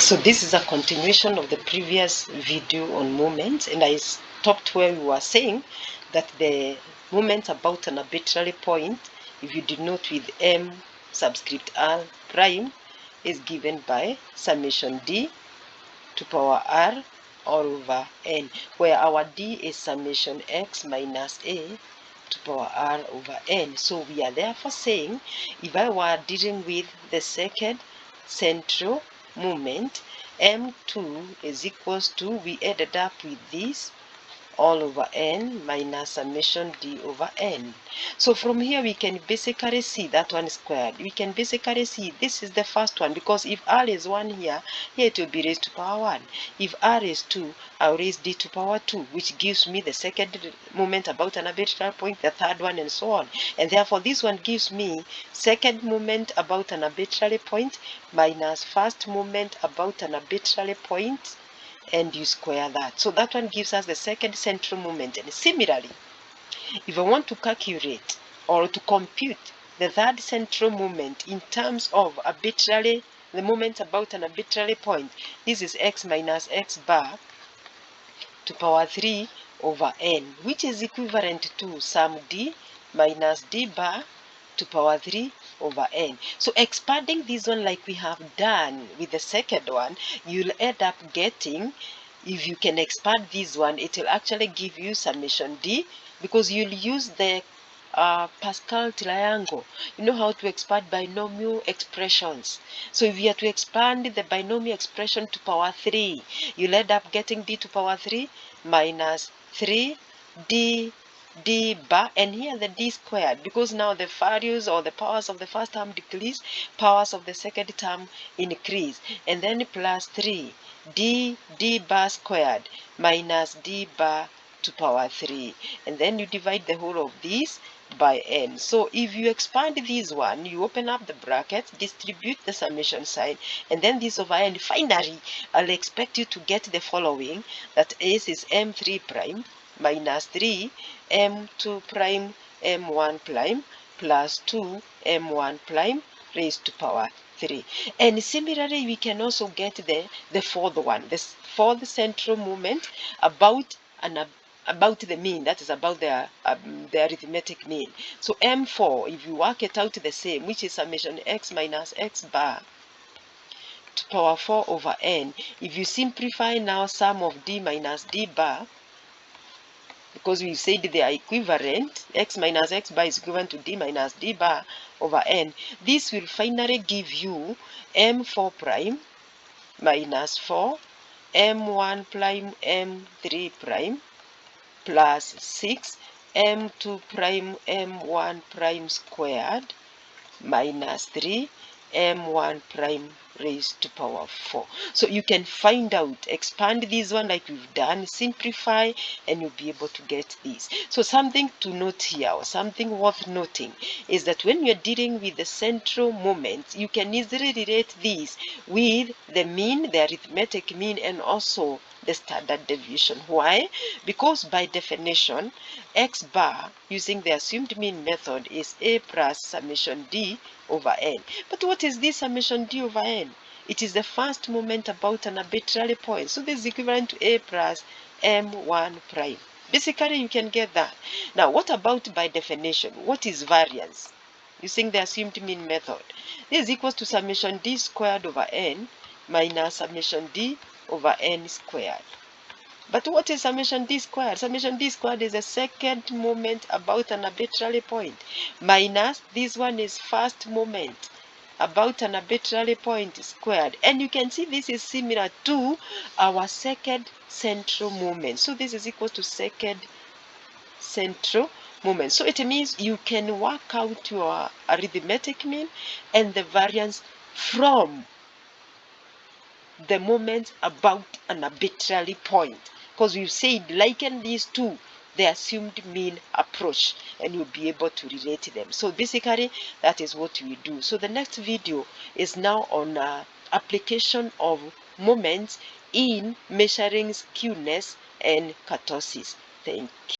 So this is a continuation of the previous video on moments, and I stopped where we were saying that the moment about an arbitrary point, if you denote with m subscript r prime, is given by summation d to power r all over n, where our d is summation x minus a to power r over n. So we are therefore saying, if I were dealing with the second central moment, m2 is equals to, we ended up with this all over n minus summation d over n. So from here we can basically see that one squared. We can basically see this is the first one, because if r is 1 here it will be raised to power 1. If r is 2, I'll raise d to power 2, which gives me the second moment about an arbitrary point, the third one, and so on. And therefore this one gives me second moment about an arbitrary point minus first moment about an arbitrary point, and you square that. So that one gives us the second central moment. And similarly, if I want to calculate or to compute the third central moment in terms of arbitrary, the moment about an arbitrary point, this is x minus x bar to power 3 over n, which is equivalent to sum d minus d bar to power 3 over n. So expanding this one like we have done with the second one, you'll end up getting, if you can expand this one, it will actually give you summation d, because you'll use the Pascal triangle. You know how to expand binomial expressions. So if you are to expand the binomial expression to power 3, you'll end up getting d to power 3 minus 3 d bar, and here the d squared, because now the values or the powers of the first term decrease, powers of the second term increase, and then plus 3 d bar squared minus d bar to power 3, and then you divide the whole of this by n. So if you expand this one, you open up the brackets, distribute the summation sign, and then this over n. Finally, I'll expect you to get the following, that s is m3 prime minus 3 m2 prime m1 prime plus 2 m1 prime raised to power 3. And similarly, we can also get the fourth one, the fourth central moment about the mean, that is about the arithmetic mean. So m4, if you work it out the same, which is summation x minus x bar to power 4 over n, if you simplify now sum of d minus d bar, because we said they are equivalent, x minus x bar is equivalent to d minus d bar over n, this will finally give you m4 prime minus 4 m1 prime m3 prime plus 6 m2 prime m1 prime squared minus 3 m1 prime raised to power 4. So you can find out, expand this one like we've done, simplify, and you'll be able to get this. So something to note here, or something worth noting, is that when you're dealing with the central moments, you can easily relate this with the mean, the arithmetic mean, and also the standard deviation. Why? Because by definition, x bar using the assumed mean method is a plus summation d over n. But what is this summation d over n? It is the first moment about an arbitrary point. So this is equivalent to a plus m1 prime. Basically, you can get that. Now, what about by definition? What is variance? Using the assumed mean method. This is equals to summation d squared over n minus summation d over n squared. But what is summation d squared? Summation d squared is the second moment about an arbitrary point, minus this one is first moment about an arbitrary point squared. And you can see this is similar to our second central moment. So this is equal to second central moment. So it means you can work out your arithmetic mean and the variance from the moment about an arbitrary point, because we've said liken these two the assumed mean approach, and you'll be able to relate them. So basically that is what we do. So the next video is now on application of moments in measuring skewness and kurtosis. Thank you.